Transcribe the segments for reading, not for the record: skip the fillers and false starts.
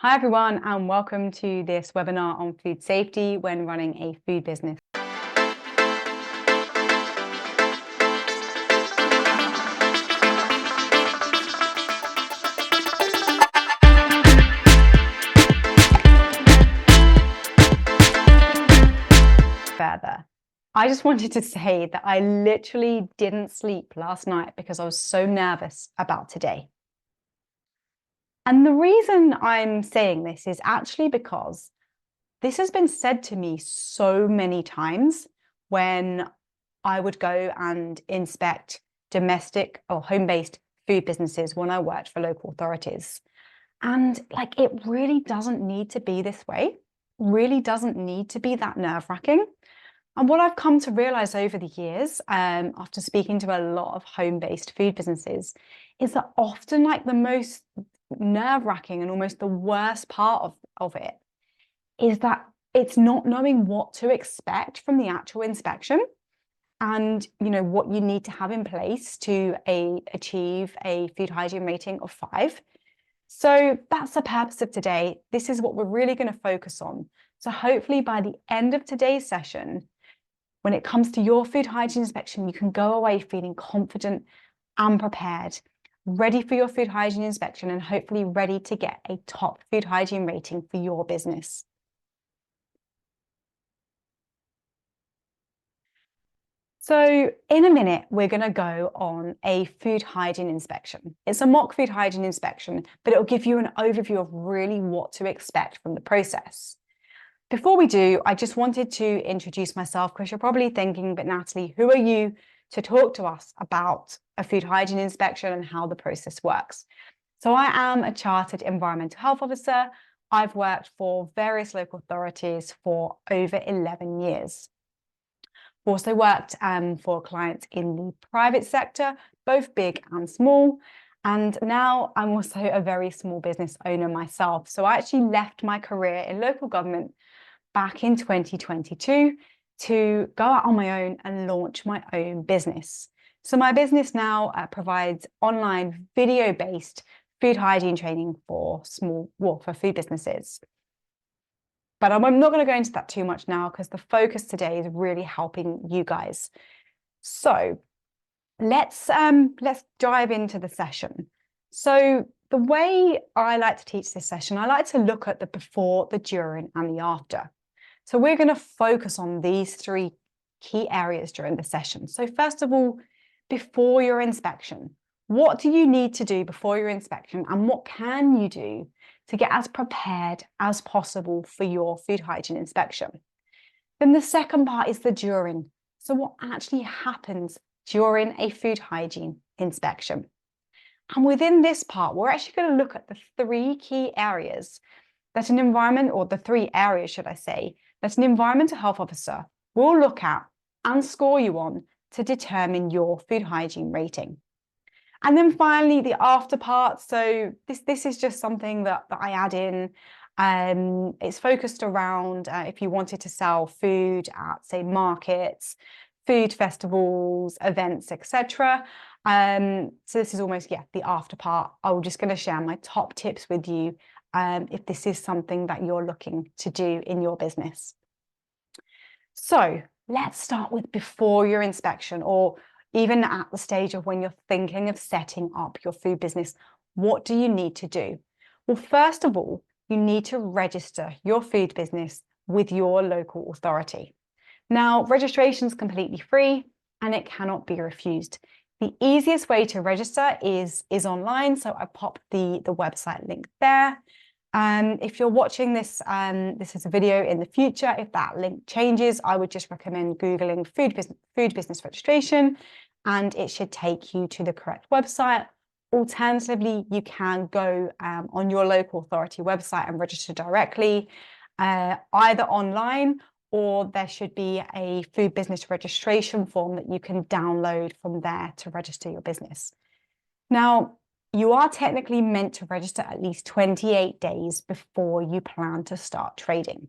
Hi everyone, and welcome to this webinar on food safety when running a food business. Further, I just wanted to say that I literally didn't sleep last night because I was so nervous about today. And the reason I'm saying this is actually because this has been said to me so many times when I would go and inspect domestic or home-based food businesses when I worked for local authorities. And it really doesn't need to be this way, really doesn't need to be that nerve-wracking. And what I've come to realize over the years, after speaking to a lot of home-based food businesses, is that often the most nerve-wracking and almost the worst part of it is that it's not knowing what to expect from the actual inspection and what you need to have in place to achieve a food hygiene rating of 5. So that's the purpose of today. This is what we're really going to focus on. So hopefully by the end of today's session, when it comes to your food hygiene inspection, you can go away feeling confident and prepared, ready for your food hygiene inspection, and hopefully ready to get a top food hygiene rating for your business. So in a minute, we're going to go on a food hygiene inspection. It's a mock food hygiene inspection, but it'll give you an overview of really what to expect from the process. Before we do, I just wanted to introduce myself because you're probably thinking, but Natalie, who are you to talk to us about a food hygiene inspection and how the process works? So I am a chartered environmental health officer. I've worked for various local authorities for over 11 years. I've also worked for clients in the private sector, both big and small. And now I'm also a very small business owner myself. So I actually left my career in local government back in 2022 to go out on my own and launch my own business. So my business now provides online video-based food hygiene training for food businesses. But I'm not going to go into that too much now because the focus today is really helping you guys. So let's dive into the session. So the way I like to teach this session, I like to look at the before, the during, and the after. So we're going to focus on these 3 key areas during the session. So first of all, before your inspection, what do you need to do before your inspection, and what can you do to get as prepared as possible for your food hygiene inspection? Then the second part is the during. So what actually happens during a food hygiene inspection? And within this part, we're actually going to look at the 3 key areas that an environment, or the 3 areas, should I say, that an environmental health officer will look at and score you on to determine your food hygiene rating. And then finally, the after part. So this is just something that I add in. It's focused around if you wanted to sell food at, say, markets, food festivals, events, etc. So this is almost, the after part. I'm just going to share my top tips with you if this is something that you're looking to do in your business. So let's start with before your inspection, or even at the stage of when you're thinking of setting up your food business. What do you need to do? Well, first of all, you need to register your food business with your local authority. Now, registration is completely free and it cannot be refused. The easiest way to register is online. So I popped the website link there. If you're watching this, this is a video in the future, if that link changes, I would just recommend Googling food business registration, and it should take you to the correct website. Alternatively, you can go on your local authority website and register directly, either online, or there should be a food business registration form that you can download from there to register your business. Now, you are technically meant to register at least 28 days before you plan to start trading.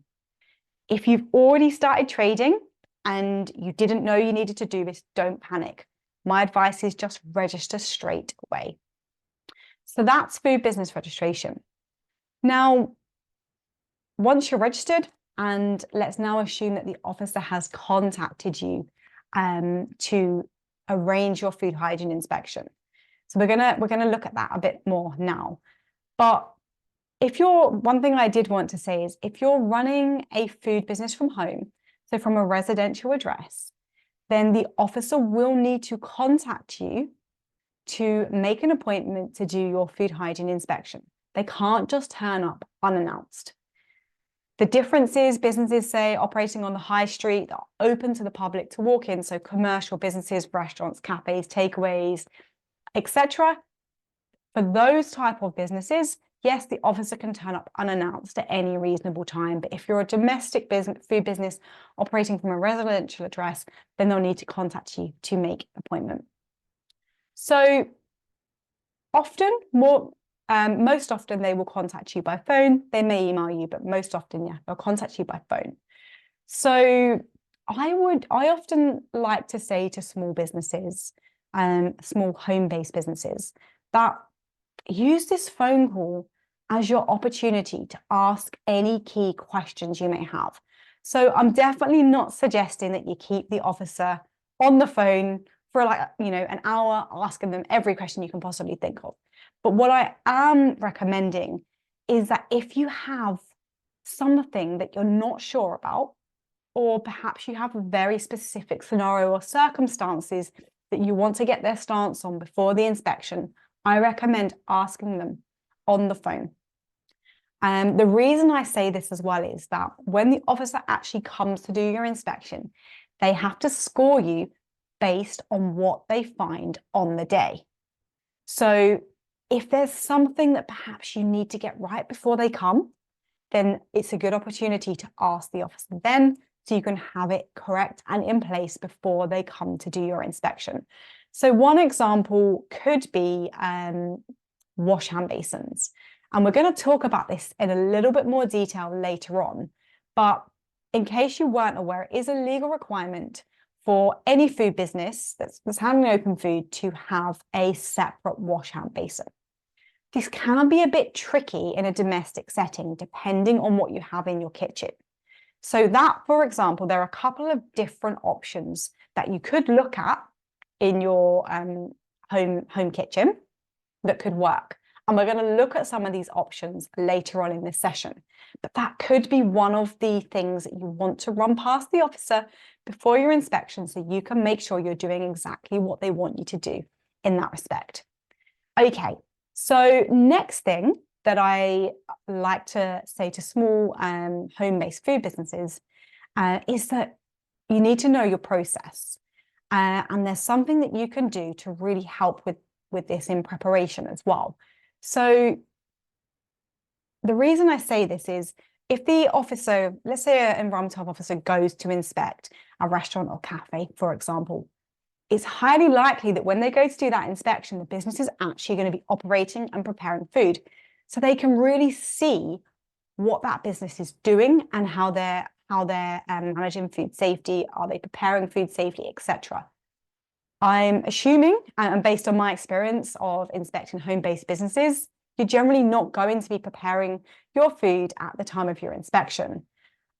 If you've already started trading and you didn't know you needed to do this, don't panic. My advice is just register straight away. So that's food business registration. Now, once you're registered, and let's now assume that the officer has contacted you to arrange your food hygiene inspection. So we're gonna look at that a bit more now. But one thing I did want to say is if you're running a food business from home, so from a residential address, then the officer will need to contact you to make an appointment to do your food hygiene inspection. They can't just turn up unannounced. The difference is businesses, say, operating on the high street that are open to the public to walk in, so commercial businesses, restaurants, cafes, takeaways, etc. For those type of businesses, yes, the officer can turn up unannounced at any reasonable time. But if you're a domestic food business operating from a residential address, then they'll need to contact you to make an appointment. So often, most often they will contact you by phone. They may email you, but most often, yeah, they'll contact you by phone. So I often like to say to small businesses, small home-based businesses, that use this phone call as your opportunity to ask any key questions you may have. So I'm definitely not suggesting that you keep the officer on the phone for like, an hour, asking them every question you can possibly think of. But what I am recommending is that if you have something that you're not sure about, or perhaps you have a very specific scenario or circumstances that you want to get their stance on before the inspection, I recommend asking them on the phone. The reason I say this as well is that when the officer actually comes to do your inspection, they have to score you based on what they find on the day. So if there's something that perhaps you need to get right before they come, then it's a good opportunity to ask the officer then, so you can have it correct and in place before they come to do your inspection. So one example could be wash hand basins. And we're going to talk about this in a little bit more detail later on. But in case you weren't aware, it is a legal requirement for any food business that's handling open food to have a separate wash hand basin. This can be a bit tricky in a domestic setting, depending on what you have in your kitchen. So that, for example, there are a couple of different options that you could look at in your home kitchen that could work. And we're going to look at some of these options later on in this session. But that could be one of the things that you want to run past the officer before your inspection, so you can make sure you're doing exactly what they want you to do in that respect. Okay, so next thing that I like to say to small home-based food businesses is that you need to know your process. And there's something that you can do to really help with this in preparation as well. So the reason I say this is if the officer, let's say an environmental officer goes to inspect a restaurant or cafe, for example, it's highly likely that when they go to do that inspection, the business is actually going to be operating and preparing food. So they can really see what that business is doing and how they're managing food safety, are they preparing food safety, etc. I'm assuming, and based on my experience of inspecting home-based businesses, you're generally not going to be preparing your food at the time of your inspection.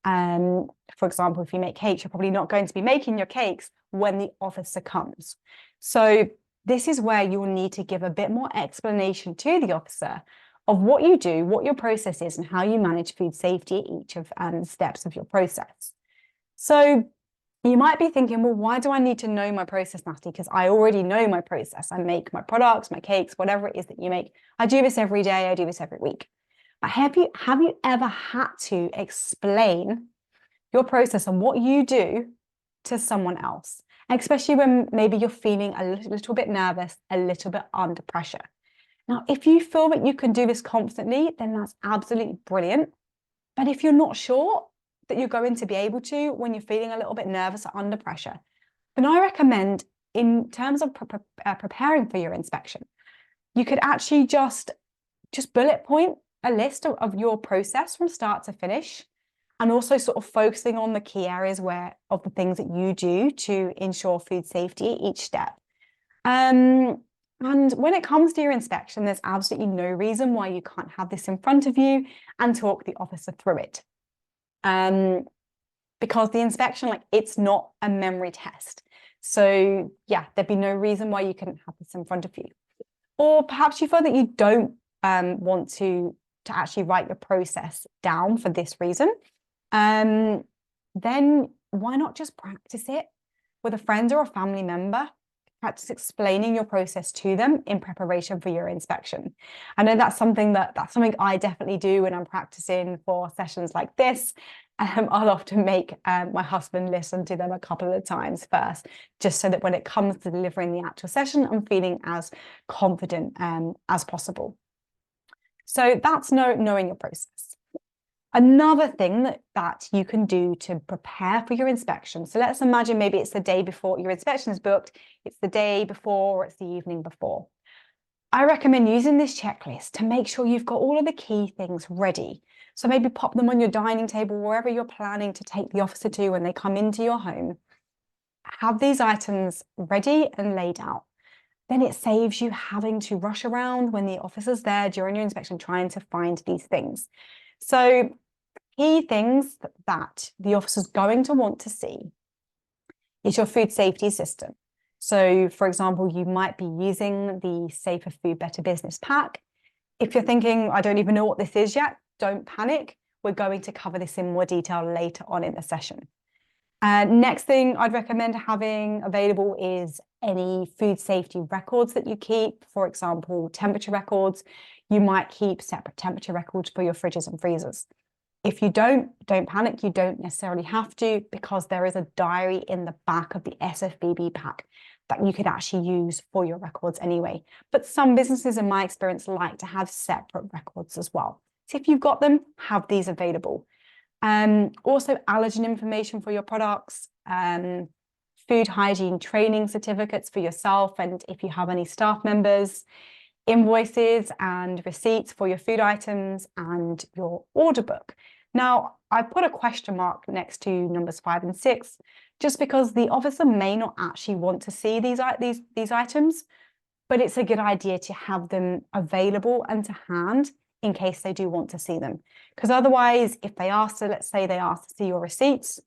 For example, if you make cakes, you're probably not going to be making your cakes when the officer comes. So this is where you'll need to give a bit more explanation to the officer of what you do, what your process is, and how you manage food safety at each of the steps of your process. So you might be thinking, well, why do I need to know my process, Natalie? Because I already know my process. I make my products, my cakes, whatever it is that you make. I do this every day. I do this every week. But have you ever had to explain your process and what you do to someone else? And especially when maybe you're feeling a little bit nervous, a little bit under pressure. Now, if you feel that you can do this confidently, then that's absolutely brilliant. But if you're not sure that you're going to be able to when you're feeling a little bit nervous or under pressure, then I recommend, in terms of preparing for your inspection, you could actually just bullet point a list of your process from start to finish, and also sort of focusing on the key areas of the things that you do to ensure food safety at each step. And when it comes to your inspection, there's absolutely no reason why you can't have this in front of you and talk the officer through it. Because the inspection, like, it's not a memory test. So yeah, there'd be no reason why you couldn't have this in front of you. Or perhaps you feel that you don't want to actually write your process down for this reason. Then why not just practice it with a friend or a family member? Practice explaining your process to them in preparation for your inspection. I know that's something I definitely do when I'm practicing for sessions like this. I'll often make my husband listen to them a couple of times first, just so that when it comes to delivering the actual session, I'm feeling as confident as possible. So that's knowing your process. Another thing that you can do to prepare for your inspection. So let's imagine maybe it's the day before your inspection is booked, it's the day before, or it's the evening before. I recommend using this checklist to make sure you've got all of the key things ready. So maybe pop them on your dining table, wherever you're planning to take the officer to when they come into your home. Have these items ready and laid out. Then it saves you having to rush around when the officer's there during your inspection trying to find these things. So key things that the officer's going to want to see is your food safety system. So, for example, you might be using the Safer Food, Better Business pack. If you're thinking, I don't even know what this is yet, don't panic. We're going to cover this in more detail later on in the session. Next thing I'd recommend having available is any food safety records that you keep. For example, temperature records. You might keep separate temperature records for your fridges and freezers. If you don't panic. You don't necessarily have to, because there is a diary in the back of the SFBB pack that you could actually use for your records anyway. But some businesses, in my experience, like to have separate records as well. So if you've got them, have these available. Also allergen information for your products, food hygiene training certificates for yourself and if you have any staff members, invoices and receipts for your food items, and your order book. Now, I put a question mark next to numbers 5 and 6, just because the officer may not actually want to see these items, but it's a good idea to have them available and to hand in case they do want to see them. Because otherwise, if they ask to, let's say they ask to see your receipts,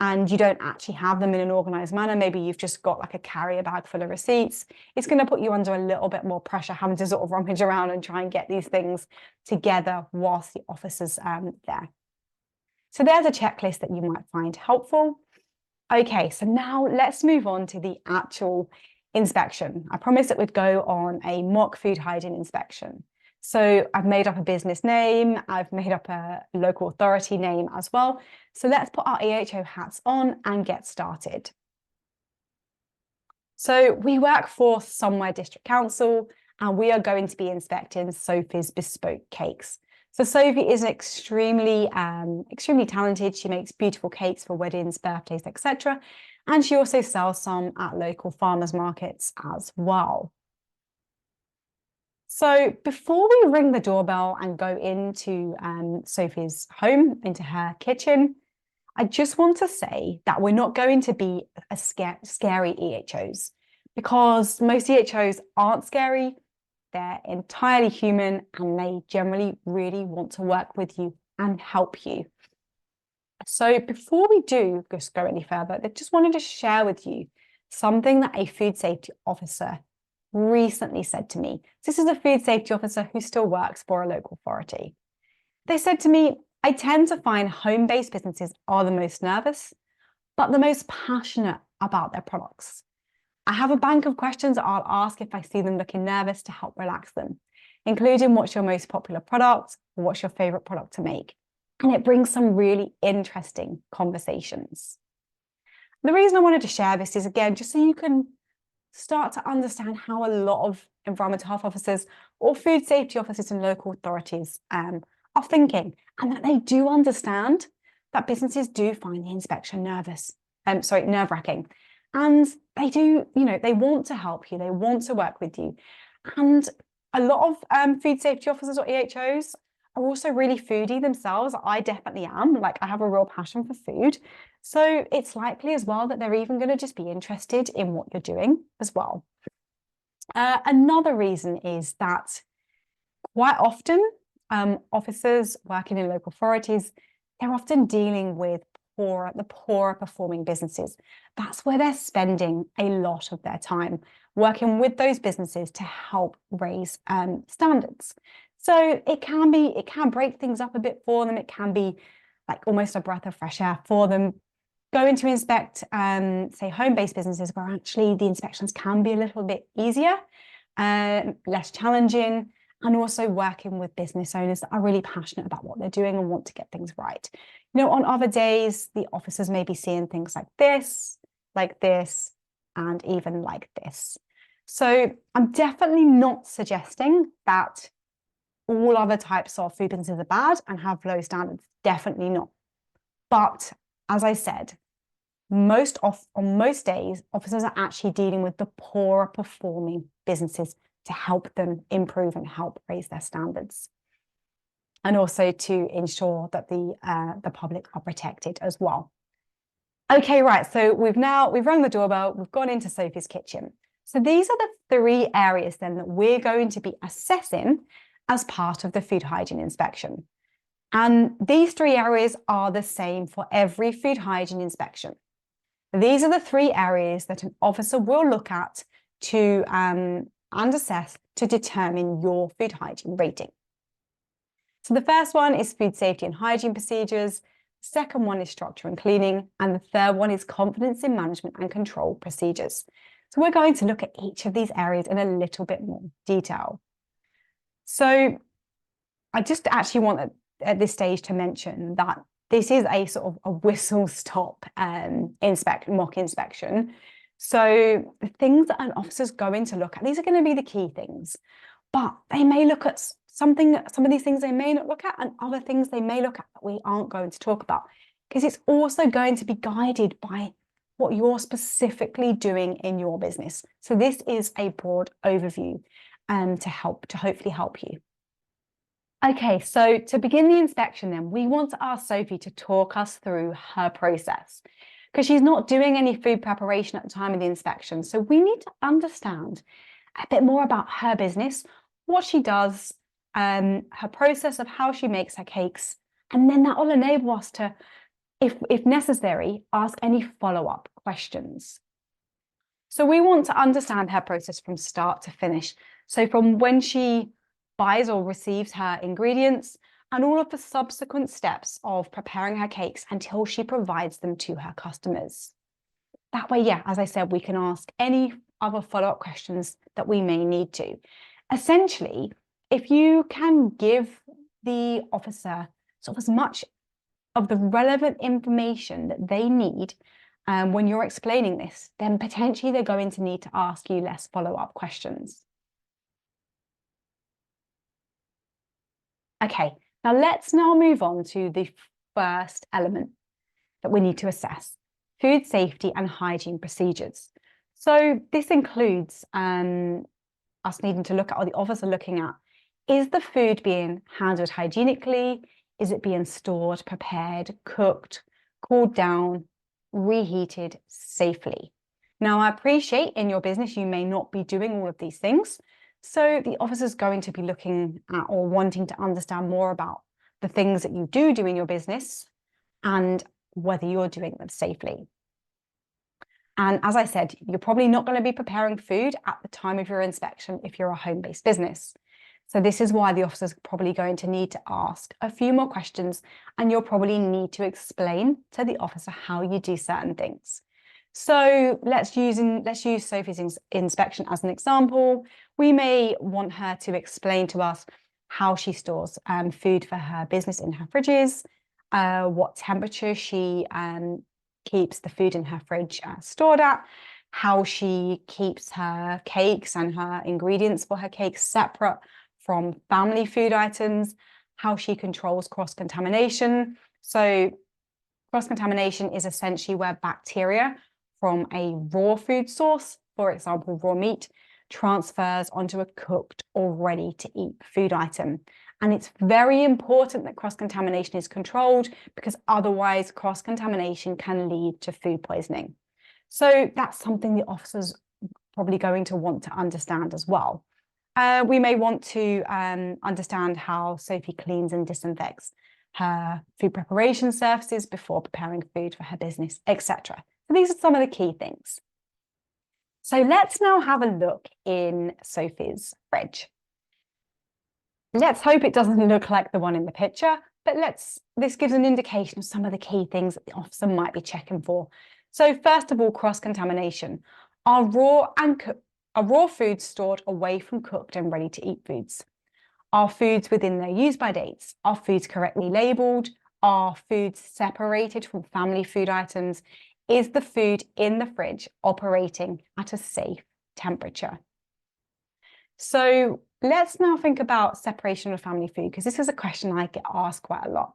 and you don't actually have them in an organized manner, maybe you've just got like a carrier bag full of receipts, it's going to put you under a little bit more pressure having to sort of rummage around and try and get these things together whilst the officer's there. So there's a checklist that you might find helpful. Okay, so now let's move on to the actual inspection. I promised that we'd go on a mock food hygiene inspection. So I've made up a business name, I've made up a local authority name as well. So let's put our EHO hats on and get started. So we work for Somewhere District Council, and we are going to be inspecting Sophie's bespoke cakes. So Sophie is extremely talented. She makes beautiful cakes for weddings, birthdays, etc. And she also sells some at local farmers markets as well. So before we ring the doorbell and go into Sophie's home, into her kitchen, I just want to say that we're not going to be a scary EHOs, because most EHOs aren't scary. They're entirely human, and they generally really want to work with you and help you. So before we do just go any further, I just wanted to share with you something that a food safety officer recently said to me. This is a food safety officer who still works for a local authority. They said to me, I tend to find home-based businesses are the most nervous, but the most passionate about their products. I have a bank of questions I'll ask if I see them looking nervous to help relax them, including what's your most popular product, or what's your favorite product to make. And it brings some really interesting conversations. The reason I wanted to share this is, again, just so you can start to understand how a lot of environmental health officers or food safety officers in local authorities are thinking, and that they do understand that businesses do find the inspection nerve-wracking. And they do, they want to help you, they want to work with you. And a lot of food safety officers or EHOs are also really foodie themselves. I definitely am. Like, I have a real passion for food. So it's likely as well that they're even going to just be interested in what you're doing as well. Another reason is that quite often, officers working in local authorities, they're often dealing with the poorer performing businesses. That's where they're spending a lot of their time, working with those businesses to help raise standards. So it can break things up a bit for them. It can be like almost a breath of fresh air for them. Going to inspect, say, home-based businesses where actually the inspections can be a little bit easier, less challenging, and also working with business owners that are really passionate about what they're doing and want to get things right. You know, on other days, the officers may be seeing things like this, and even like this. So I'm definitely not suggesting that all other types of food businesses are bad and have low standards. Definitely not. But as I said, on most days, officers are actually dealing with the poorer performing businesses to help them improve and help raise their standards, and also to ensure that the public are protected as well. Okay, right. So we've rung the doorbell. We've gone into Sophie's kitchen. So these are the 3 areas then that we're going to be assessing as part of the food hygiene inspection. And these 3 areas are the same for every food hygiene inspection. These are the 3 areas that an officer will look at to and assess to determine your food hygiene rating. So the first one is food safety and hygiene procedures. The second one is structure and cleaning. And the third one is confidence in management and control procedures. So we're going to look at each of these areas in a little bit more detail. So I just actually want at this stage to mention that this is a sort of a whistle-stop mock inspection. So the things that an officer's going to look at, these are going to be the key things, but they may look at some of these things they may not look at, and other things they may look at that we aren't going to talk about, because it's also going to be guided by what you're specifically doing in your business. So this is a broad overview to hopefully help you. Okay, so to begin the inspection then, we want to ask Sophie to talk us through her process, because she's not doing any food preparation at the time of the inspection. So we need to understand a bit more about her business, what she does, her process of how she makes her cakes, and then that will enable us to, if necessary, ask any follow-up questions. So we want to understand her process from start to finish. So from when she buys or receives her ingredients and all of the subsequent steps of preparing her cakes until she provides them to her customers. That way, yeah, as I said, we can ask any other follow-up questions that we may need to. Essentially, if you can give the officer sort of as much of the relevant information that they need when you're explaining this, then potentially they're going to need to ask you less follow-up questions. Okay, now let's move on to the first element that we need to assess: food safety and hygiene procedures. So this includes us needing to look at, or the officer looking at, is the food being handled hygienically? Is it being stored, prepared, cooked, cooled down, reheated safely? Now, I appreciate in your business you may not be doing all of these things. So the officer is going to be looking at or wanting to understand more about the things that you do in your business and whether you're doing them safely. And as I said, you're probably not going to be preparing food at the time of your inspection if you're a home-based business. So this is why the officer is probably going to need to ask a few more questions, and you'll probably need to explain to the officer how you do certain things. So let's use Sophie's inspection as an example. We may want her to explain to us how she stores food for her business in her fridges, what temperature she keeps the food in her fridge stored at, how she keeps her cakes and her ingredients for her cakes separate from family food items, how she controls cross-contamination. So cross-contamination is essentially where bacteria from a raw food source, for example, raw meat, transfers onto a cooked or ready-to-eat food item. And it's very important that cross-contamination is controlled, because otherwise cross-contamination can lead to food poisoning. So that's something the officers probably going to want to understand as well. We may want to understand how Sophie cleans and disinfects her food preparation surfaces before preparing food for her business, etc. So these are some of the key things. So let's now have a look in Sophie's fridge. Let's hope it doesn't look like the one in the picture, but this gives an indication of some of the key things that the officer might be checking for. So first of all, cross-contamination. Are raw foods stored away from cooked and ready-to-eat foods? Are foods within their use-by dates? Are foods correctly labelled? Are foods separated from family food items? Is the food in the fridge operating at a safe temperature? So let's now think about separation of family food, because this is a question I get asked quite a lot.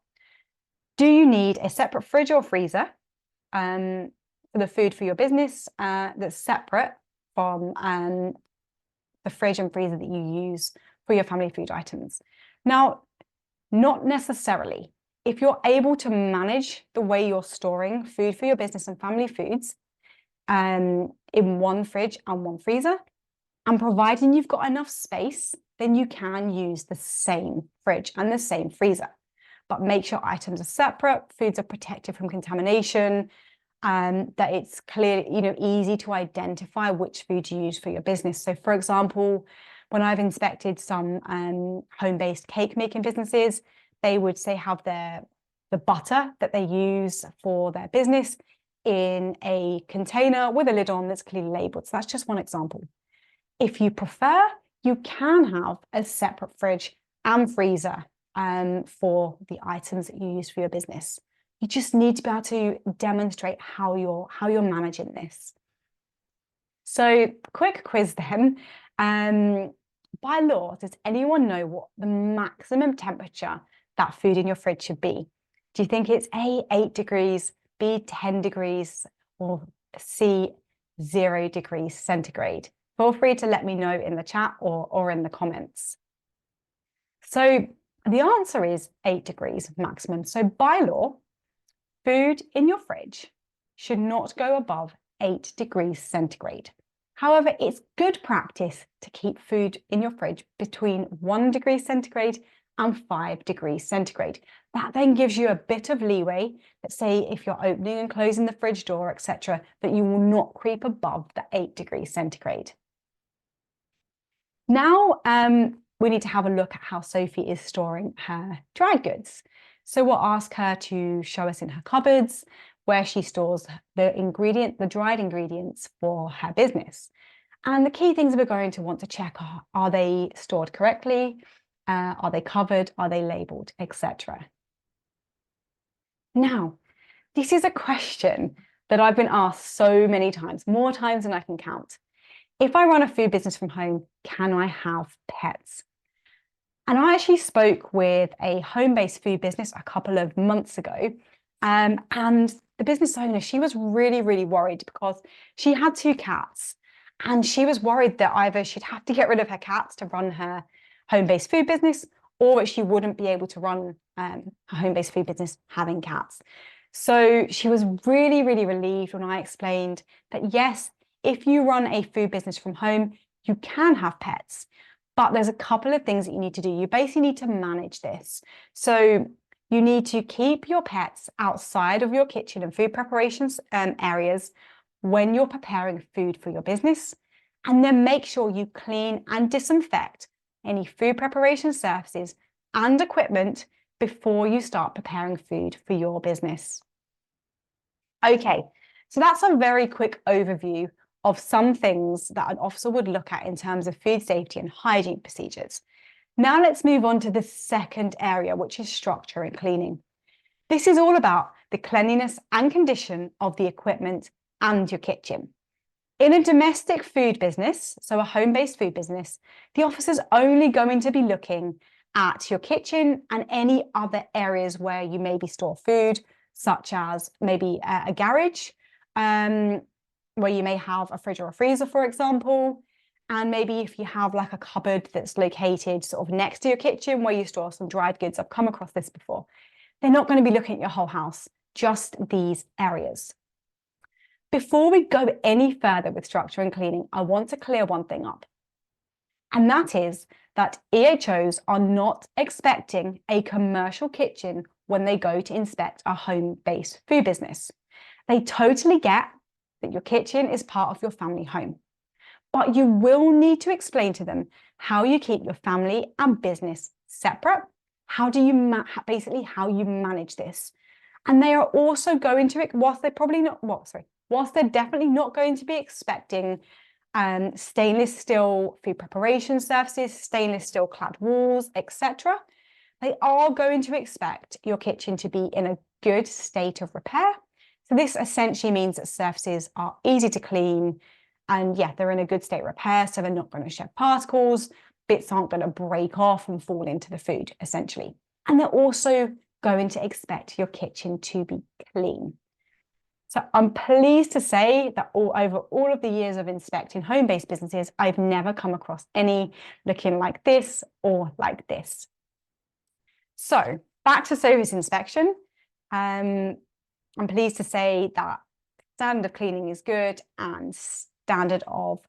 Do you need a separate fridge or freezer for the food for your business that's separate from the fridge and freezer that you use for your family food items? Now, not necessarily. If you're able to manage the way you're storing food for your business and family foods in one fridge and one freezer, and providing you've got enough space, then you can use the same fridge and the same freezer. But make sure items are separate, foods are protected from contamination, that it's clear, easy to identify which food you use for your business. So for example, when I've inspected some home-based cake making businesses, they would say have the butter that they use for their business in a container with a lid on that's clearly labeled. So that's just one example. If you prefer, you can have a separate fridge and freezer for the items that you use for your business. You just need to be able to demonstrate how you're managing this. So quick quiz then. By law, does anyone know what the maximum temperature that food in your fridge should be? Do you think it's A, 8 degrees, B, 10 degrees, or C, 0 degrees centigrade? Feel free to let me know in the chat or in the comments. So the answer is 8 degrees maximum. So by law, food in your fridge should not go above 8 degrees centigrade. However, it's good practice to keep food in your fridge between 1 degree centigrade and 5 degrees centigrade. That then gives you a bit of leeway, let's say if you're opening and closing the fridge door, etc., that you will not creep above the 8 degrees centigrade. Now, we need to have a look at how Sophie is storing her dried goods. So we'll ask her to show us in her cupboards where she stores the dried ingredients for her business. And the key things we're going to want to check are they stored correctly? Are they covered? Are they labeled, etc.? Now, this is a question that I've been asked so many times, more times than I can count. If I run a food business from home, can I have pets? And I actually spoke with a home-based food business a couple of months ago. And the business owner, she was really, really worried because she had 2 cats. And she was worried that either she'd have to get rid of her cats to run her home-based food business, or that she wouldn't be able to run her home-based food business having cats. So she was really, really relieved when I explained that, yes, if you run a food business from home, you can have pets, but there's a couple of things that you need to do. You basically need to manage this. So you need to keep your pets outside of your kitchen and food preparations areas when you're preparing food for your business, and then make sure you clean and disinfect any food preparation surfaces and equipment before you start preparing food for your business. Okay, so that's a very quick overview of some things that an officer would look at in terms of food safety and hygiene procedures. Now let's move on to the second area, which is structure and cleaning. This is all about the cleanliness and condition of the equipment and your kitchen. In a domestic food business, so a home-based food business, the officer's only going to be looking at your kitchen and any other areas where you maybe store food, such as maybe a garage, where you may have a fridge or a freezer, for example. And maybe if you have like a cupboard that's located sort of next to your kitchen where you store some dried goods, I've come across this before. They're not going to be looking at your whole house, just these areas. Before we go any further with structure and cleaning, I want to clear one thing up. And that is that EHOs are not expecting a commercial kitchen when they go to inspect a home-based food business. They totally get that your kitchen is part of your family home, but you will need to explain to them how you keep your family and business separate. How do you basically how you manage this? And they are also going to, whilst they're definitely not going to be expecting stainless steel food preparation surfaces, stainless steel clad walls, etc. They are going to expect your kitchen to be in a good state of repair. So this essentially means that surfaces are easy to clean and yeah, they're in a good state of repair, so they're not going to shed particles, bits aren't going to break off and fall into the food, essentially. And they're also going to expect your kitchen to be clean. So I'm pleased to say that over all of the years of inspecting home-based businesses, I've never come across any looking like this or like this. So back to surface inspection. I'm pleased to say that standard of cleaning is good and standard of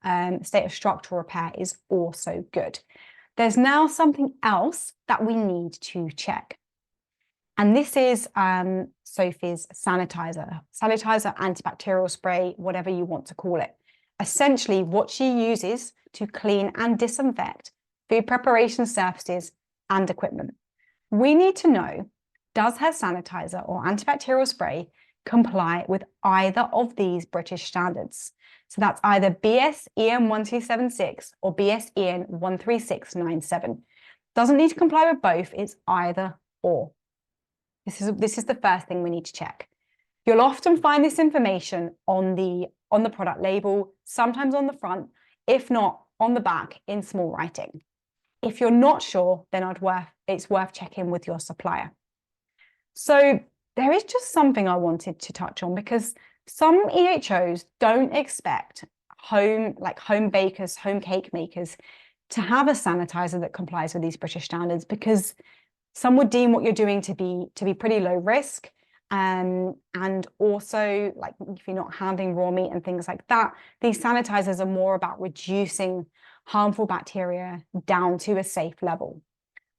state of structural repair is also good. There's now something else that we need to check. And this is Sophie's sanitizer, antibacterial spray, whatever you want to call it. Essentially, what she uses to clean and disinfect food preparation surfaces and equipment. We need to know, does her sanitizer or antibacterial spray comply with either of these British standards? So that's either BS EN 1276 or BS EN 13697. Doesn't need to comply with both, it's either or. This is the first thing we need to check. You'll often find this information on the product label, sometimes on the front, if not on the back in small writing. If you're not sure, then it's worth checking with your supplier. So there is just something I wanted to touch on, because some EHOs don't expect home bakers, home cake makers to have a sanitizer that complies with these British standards, because some would deem what you're doing to be pretty low risk. And also, like, if you're not handling raw meat and things like that, these sanitizers are more about reducing harmful bacteria down to a safe level.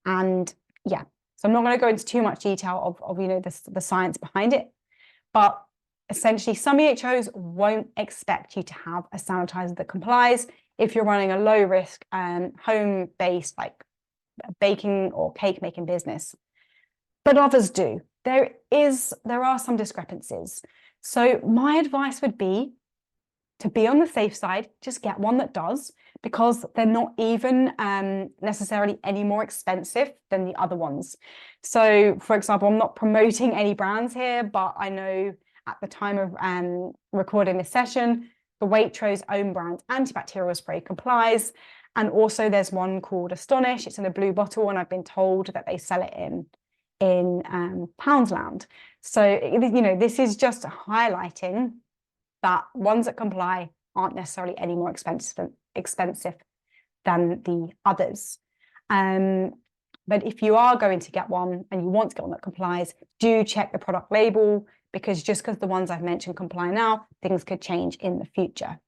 And yeah, so I'm not going to go into too much detail of the science behind it, but essentially some EHOs won't expect you to have a sanitizer that complies if you're running a low risk home-based like baking or cake making business, but others do. There are some discrepancies. So my advice would be to be on the safe side, just get one that does, because they're not even necessarily any more expensive than the other ones. So for example, I'm not promoting any brands here, but I know at the time of recording this session, the Waitrose own brand antibacterial spray complies. And also there's one called Astonish. It's in a blue bottle, and I've been told that they sell it in Poundsland. So, this is just highlighting that ones that comply aren't necessarily any more expensive than the others. But if you are going to get one and you want to get one that complies, do check the product label, because just because the ones I've mentioned comply now, things could change in the future.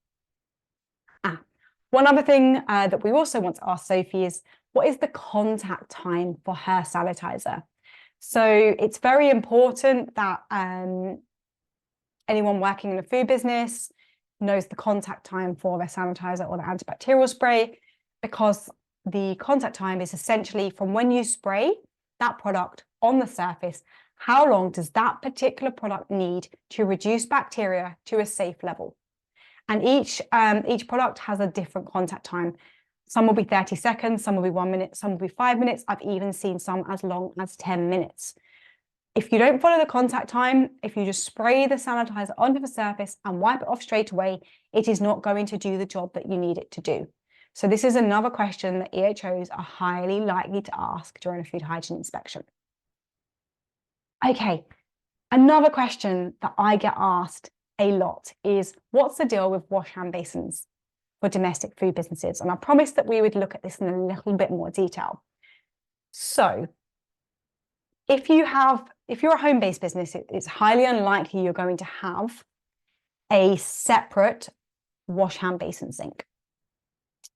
One other thing that we also want to ask Sophie is, what is the contact time for her sanitizer? So it's very important that anyone working in a food business knows the contact time for their sanitizer or the antibacterial spray, because the contact time is essentially from when you spray that product on the surface, how long does that particular product need to reduce bacteria to a safe level? And each product has a different contact time. Some will be 30 seconds, some will be 1 minute, some will be 5 minutes. I've even seen some as long as 10 minutes. If you don't follow the contact time, if you just spray the sanitizer onto the surface and wipe it off straight away, it is not going to do the job that you need it to do. So this is another question that EHOs are highly likely to ask during a food hygiene inspection. Okay, another question that I get asked a lot is, what's the deal with wash hand basins for domestic food businesses? And I promised that we would look at this in a little bit more detail. So if you're a home-based business, it's highly unlikely you're going to have a separate wash hand basin sink.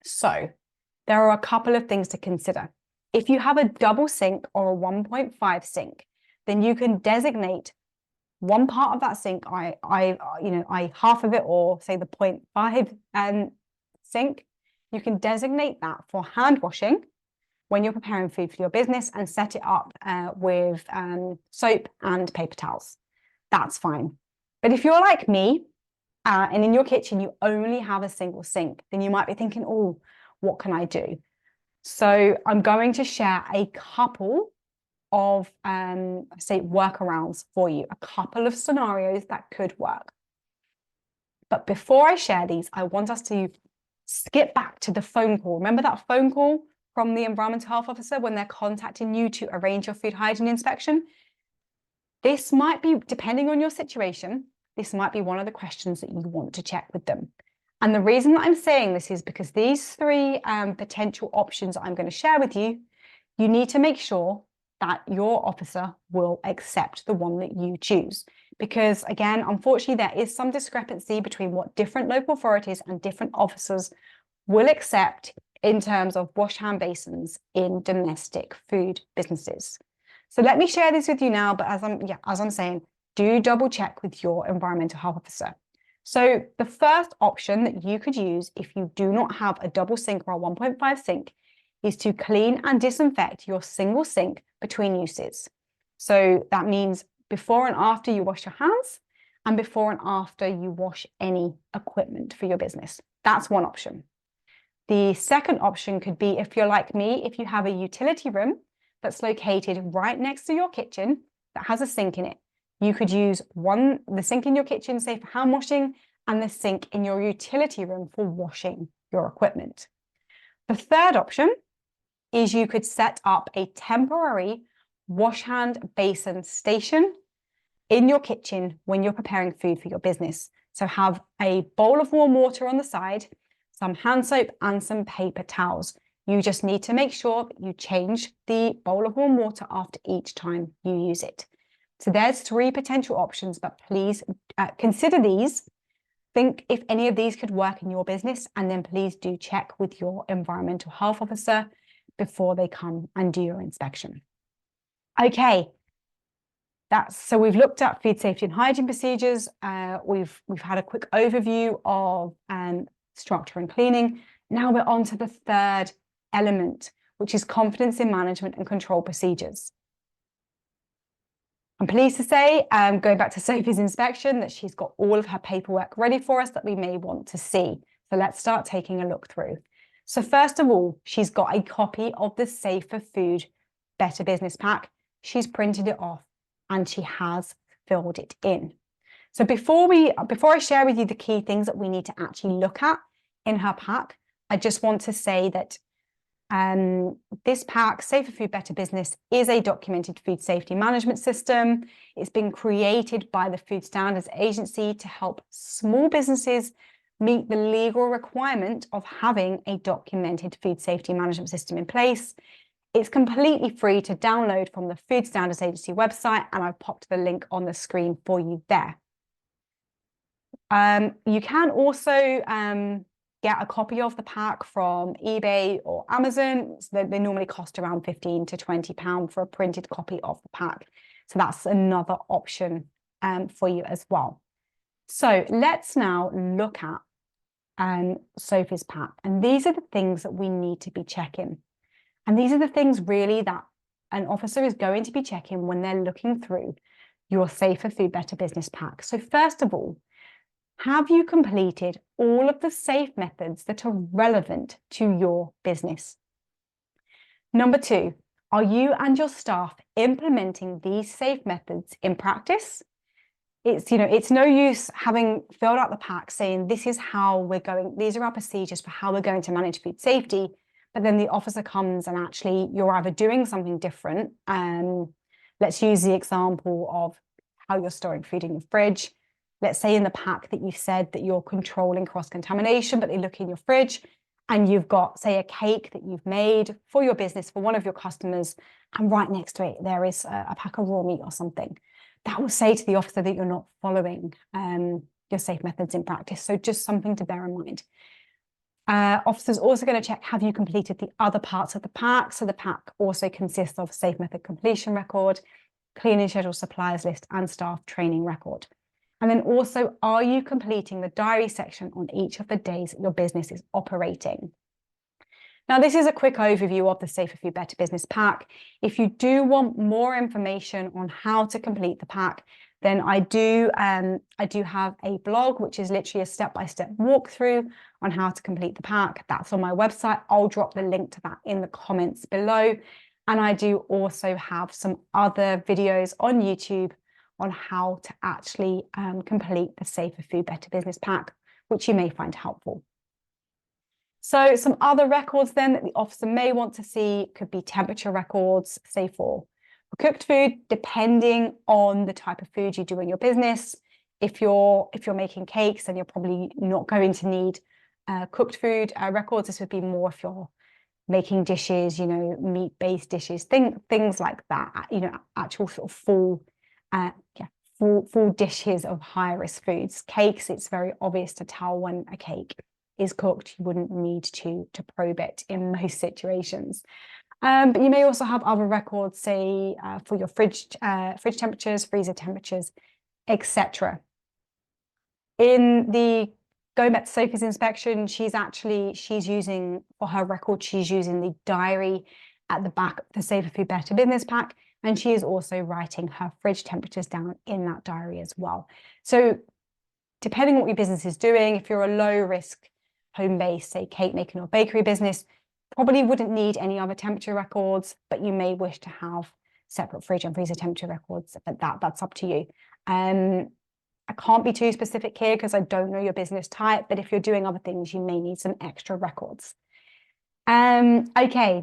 So there are a couple of things to consider. If you have a double sink or a 1.5 sink, then you can designate one part of that sink, half of it, or say the 0.5 sink, you can designate that for hand washing when you're preparing food for your business and set it up with soap and paper towels. That's fine. But if you're like me, and in your kitchen you only have a single sink, then you might be thinking, oh, what can I do? So I'm going to share a couple of, say, workarounds for you, a couple of scenarios that could work. But before I share these, I want us to skip back to the phone call. Remember that phone call from the environmental health officer when they're contacting you to arrange your food hygiene inspection? This might be, depending on your situation, this might be one of the questions that you want to check with them. And the reason that I'm saying this is because these three potential options that I'm going to share with you, you need to make sure that your officer will accept the one that you choose. Because again, unfortunately, there is some discrepancy between what different local authorities and different officers will accept in terms of wash hand basins in domestic food businesses. So let me share this with you now, but as I'm saying, do double check with your environmental health officer. So the first option that you could use if you do not have a double sink or a 1.5 sink is to clean and disinfect your single sink between uses. So that means before and after you wash your hands and before and after you wash any equipment for your business. That's one option. The second option could be, if you're like me, if you have a utility room that's located right next to your kitchen that has a sink in it, you could use the sink in your kitchen, say for hand washing, and the sink in your utility room for washing your equipment. The third option is you could set up a temporary wash hand basin station in your kitchen when you're preparing food for your business. So have a bowl of warm water on the side, some hand soap and some paper towels. You just need to make sure that you change the bowl of warm water after each time you use it. So there's three potential options, but please consider these. Think if any of these could work in your business, and then please do check with your environmental health officer before they come and do your inspection. Okay, so we've looked at food safety and hygiene procedures. We've had a quick overview of structure and cleaning. Now we're on to the third element, which is confidence in management and control procedures. I'm pleased to say, going back to Sophie's inspection, that she's got all of her paperwork ready for us that we may want to see. So let's start taking a look through. So first of all, she's got a copy of the Safer Food Better Business Pack. She's printed it off and she has filled it in. So before I share with you the key things that we need to actually look at in her pack, I just want to say that this pack, Safer Food Better Business, is a documented food safety management system. It's been created by the Food Standards Agency to help small businesses meet the legal requirement of having a documented food safety management system in place. It's completely free to download from the Food Standards Agency website, and I've popped the link on the screen for you there. You can also get a copy of the pack from eBay or Amazon. So they normally cost around £15 to £20 for a printed copy of the pack. So that's another option for you as well. So let's now look at Sophie's pack. And these are the things that we need to be checking. And these are the things really that an officer is going to be checking when they're looking through your Safer Food Better Business Pack. So first of all, have you completed all of the safe methods that are relevant to your business? Number two, are you and your staff implementing these safe methods in practice? It's no use having filled out the pack saying this is how we're going, these are our procedures for how we're going to manage food safety, but then the officer comes and actually you're either doing something different. Let's use the example of how you're storing food in your fridge. Let's say in the pack that you've said that you're controlling cross-contamination, but they look in your fridge and you've got, say, a cake that you've made for your business for one of your customers, and right next to it there is a pack of raw meat or something. That will say to the officer that you're not following your safe methods in practice. So just something to bear in mind. Officers also going to check, have you completed the other parts of the pack? So the pack also consists of safe method completion record, cleaning schedule, suppliers list, and staff training record. And then also, are you completing the diary section on each of the days that your business is operating? Now, this is a quick overview of the Safer Food Better Business Pack. If you do want more information on how to complete the pack, then I do have a blog, which is literally a step-by-step walkthrough on how to complete the pack. That's on my website. I'll drop the link to that in the comments below. And I do also have some other videos on YouTube on how to actually complete the Safer Food Better Business Pack, which you may find helpful. So some other records then that the officer may want to see could be temperature records, say for cooked food, depending on the type of food you do in your business. If you're making cakes, then you're probably not going to need cooked food records. This would be more if you're making dishes, you know, meat-based dishes, things like that. You know, actual sort of full dishes of high-risk foods. Cakes, it's very obvious to tell when a cake is cooked. You wouldn't need to probe it in most situations. But you may also have other records, say for your fridge temperatures, freezer temperatures, etc. In the going back to Sophie's inspection, she's using, for her record, she's using the diary at the back of the Safer Food Better Business Pack, and she is also writing her fridge temperatures down in that diary as well. So depending on what your business is doing, if you're a low-risk home-based, say, cake making or bakery business, probably wouldn't need any other temperature records, but you may wish to have separate fridge and freezer temperature records, but that's up to you. I can't be too specific here because I don't know your business type, but if you're doing other things, you may need some extra records. Okay,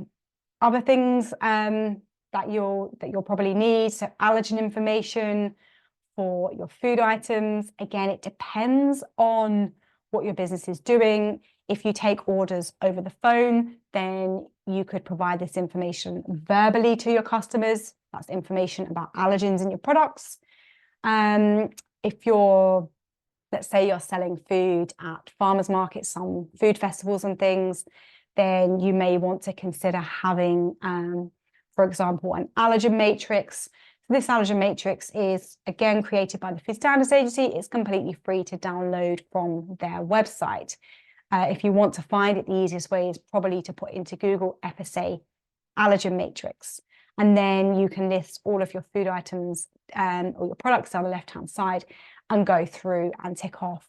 other things that you'll probably need, so allergen information for your food items. Again, it depends on what your business is doing. If you take orders over the phone, then you could provide this information verbally to your customers. That's information about allergens in your products. If you're, let's say you're selling food at farmers markets, some food festivals and things, then you may want to consider having, for example, an allergen matrix. This allergen matrix is, again, created by the Food Standards Agency. It's completely free to download from their website. If you want to find it, the easiest way is probably to put into Google FSA allergen matrix. And then you can list all of your food items or your products on the left-hand side and go through and tick off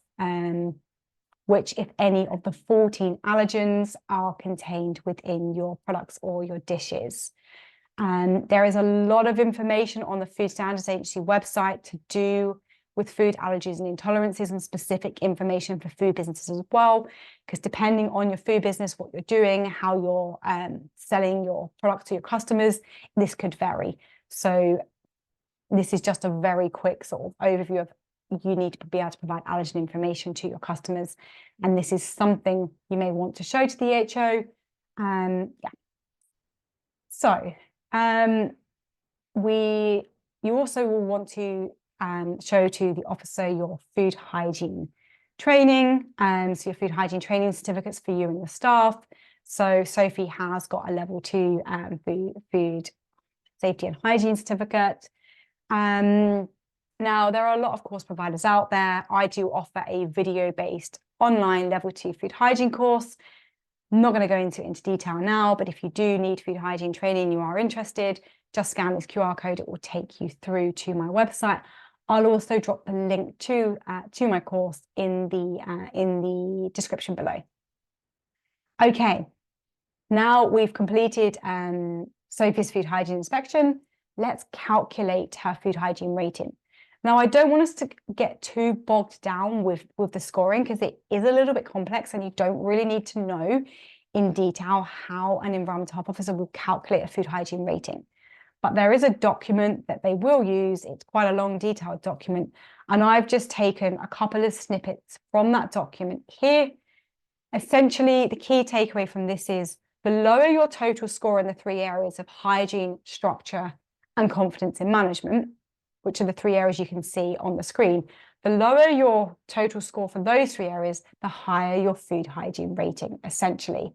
which, if any, of the 14 allergens are contained within your products or your dishes. There is a lot of information on the Food Standards Agency website to do with food allergies and intolerances, and specific information for food businesses as well, because depending on your food business, what you're doing, how you're selling your product to your customers, this could vary. So this is just a very quick sort of overview of you need to be able to provide allergen information to your customers, and this is something you may want to show to the HO. So you also will want to show to the officer your food hygiene training, so your food hygiene training certificates for you and your staff. So Sophie has got a level 2 food safety and hygiene certificate. Now, there are a lot of course providers out there. I do offer a video-based online level 2 food hygiene course. I'm not going to go into detail now, but if you do need food hygiene training, you are interested, just scan this QR code. It will take you through to my website. I'll also drop the link to my course in the description below. Okay, now we've completed Sophie's food hygiene inspection. Let's calculate her food hygiene rating. Now, I don't want us to get too bogged down with the scoring, because it is a little bit complex and you don't really need to know in detail how an environmental health officer will calculate a food hygiene rating. But there is a document that they will use. It's quite a long, detailed document. And I've just taken a couple of snippets from that document here. Essentially, the key takeaway from this is the lower your total score in the 3 areas of hygiene, structure, and confidence in management, which are the 3 areas you can see on the screen, The lower your total score for those 3 areas, the higher your food hygiene rating, essentially.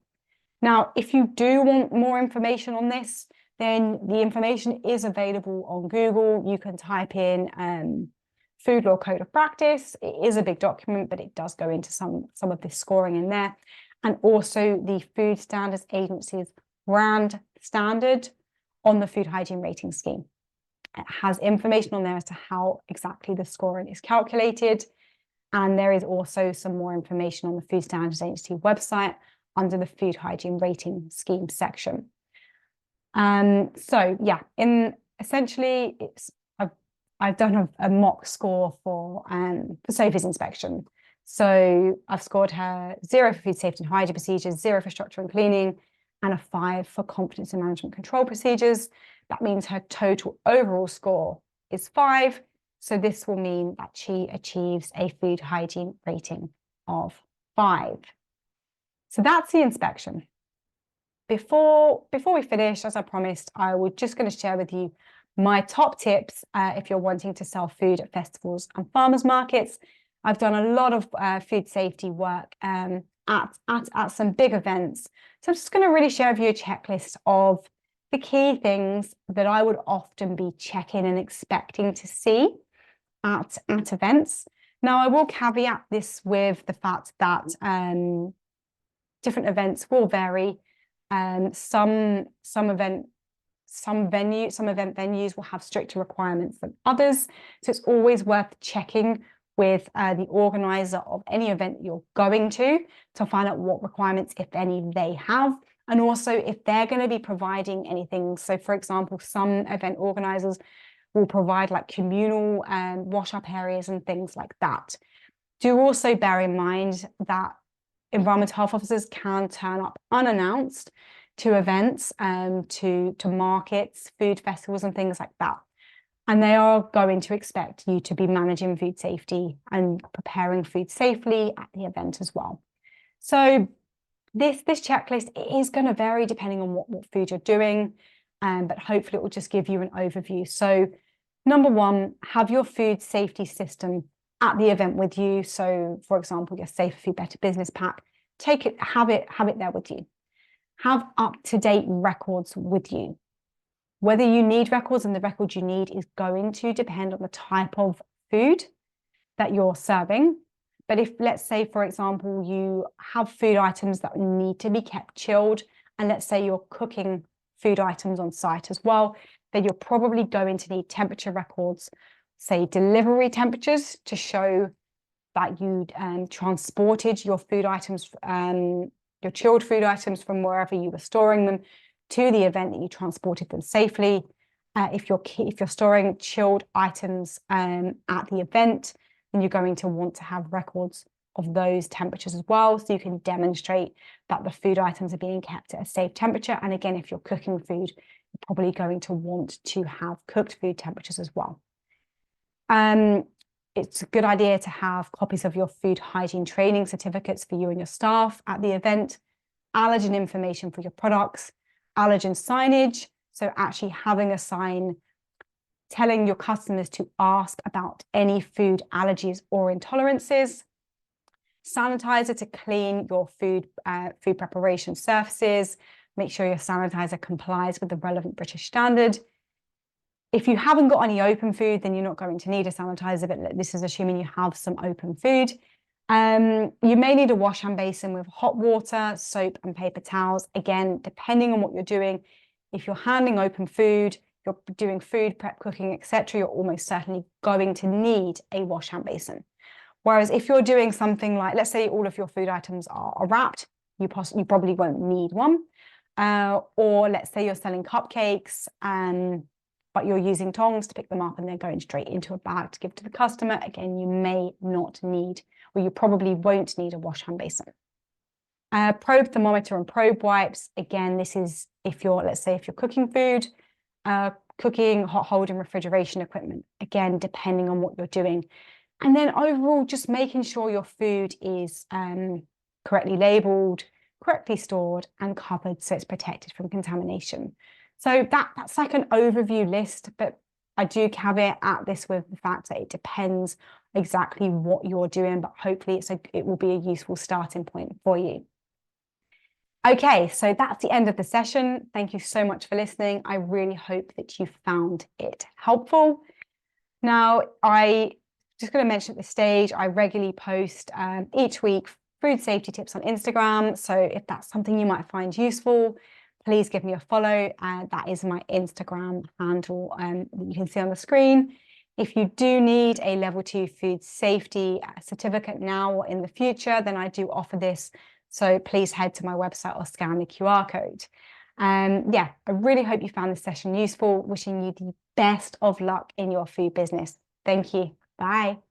Now, if you do want more information on this, then the information is available on Google. You can type in Food Law Code of Practice. It is a big document, but it does go into some of this scoring in there. And also the Food Standards Agency's brand standard on the food hygiene rating scheme. It has information on there as to how exactly the scoring is calculated. And there is also some more information on the Food Standards Agency website under the food hygiene rating scheme section. So yeah, essentially I've done a mock score for Sophie's inspection. So I've scored her 0 for food safety and hygiene procedures, 0 for structure and cleaning, and a 5 for competence and management control procedures. That means her total overall score is 5. So this will mean that she achieves a food hygiene rating of 5. So that's the inspection. Before we finish, as I promised, I was just going to share with you my top tips if you're wanting to sell food at festivals and farmers markets. I've done a lot of food safety work at some big events. So I'm just going to really share with you a checklist of the key things that I would often be checking and expecting to see at events. Now, I will caveat this with the fact that different events will vary. Some event venues will have stricter requirements than others. So it's always worth checking with the organizer of any event you're going to find out what requirements, if any, they have. And also if they're going to be providing anything. So for example, some event organizers will provide like communal wash-up areas and things like that. Do also bear in mind that environmental health officers can turn up unannounced to events, to markets, food festivals and things like that. And they are going to expect you to be managing food safety and preparing food safely at the event as well. So this checklist is going to vary depending on what food you're doing, but hopefully it will just give you an overview. So number 1, have your food safety system at the event with you. So for example, your Safer Food Better business pack, take it, have it there with you. Have up-to-date records with you. Whether you need records, and the records you need is going to depend on the type of food that you're serving. But if, let's say, for example, you have food items that need to be kept chilled, and let's say you're cooking food items on site as well, then you're probably going to need temperature records, say delivery temperatures, to show that you transported your food items, your chilled food items from wherever you were storing them to the event, that you transported them safely. If you're storing chilled items at the event, then you're going to want to have records of those temperatures as well, so you can demonstrate that the food items are being kept at a safe temperature. And again, if you're cooking food, you're probably going to want to have cooked food temperatures as well. It's a good idea to have copies of your food hygiene training certificates for you and your staff at the event, allergen information for your products, allergen signage, so actually having a sign telling your customers to ask about any food allergies or intolerances, sanitizer to clean your food preparation surfaces, make sure your sanitizer complies with the relevant British standard. If you haven't got any open food, then you're not going to need a sanitizer, but this is assuming you have some open food. You may need a wash hand basin with hot water, soap and paper towels. Again, depending on what you're doing, if you're handling open food, you're doing food prep, cooking, etc., you're almost certainly going to need a wash hand basin. Whereas if you're doing something like, let's say all of your food items are wrapped, you probably won't need one. Or let's say you're selling cupcakes, but you're using tongs to pick them up and they're going straight into a bag to give to the customer. Again, you may not need, or you probably won't need, a wash hand basin. Probe thermometer and probe wipes. Again, this is if you're, let's say if you're cooking food, cooking, hot holding, refrigeration equipment, again, depending on what you're doing. And then overall, just making sure your food is correctly labeled, correctly stored and covered so it's protected from contamination. So that's like an overview list, but I do caveat this with the fact that it depends exactly what you're doing, but hopefully it will be a useful starting point for you. Okay, so that's the end of the session. Thank you so much for listening. I really hope that you found it helpful. Now, I just going to mention at this stage, I regularly post each week food safety tips on Instagram. So if that's something you might find useful, please give me a follow. That is my Instagram handle that you can see on the screen. If you do need a level 2 food safety certificate now or in the future, then I do offer this. So please head to my website or scan the QR code. Yeah, I really hope you found this session useful. Wishing you the best of luck in your food business. Thank you. Bye.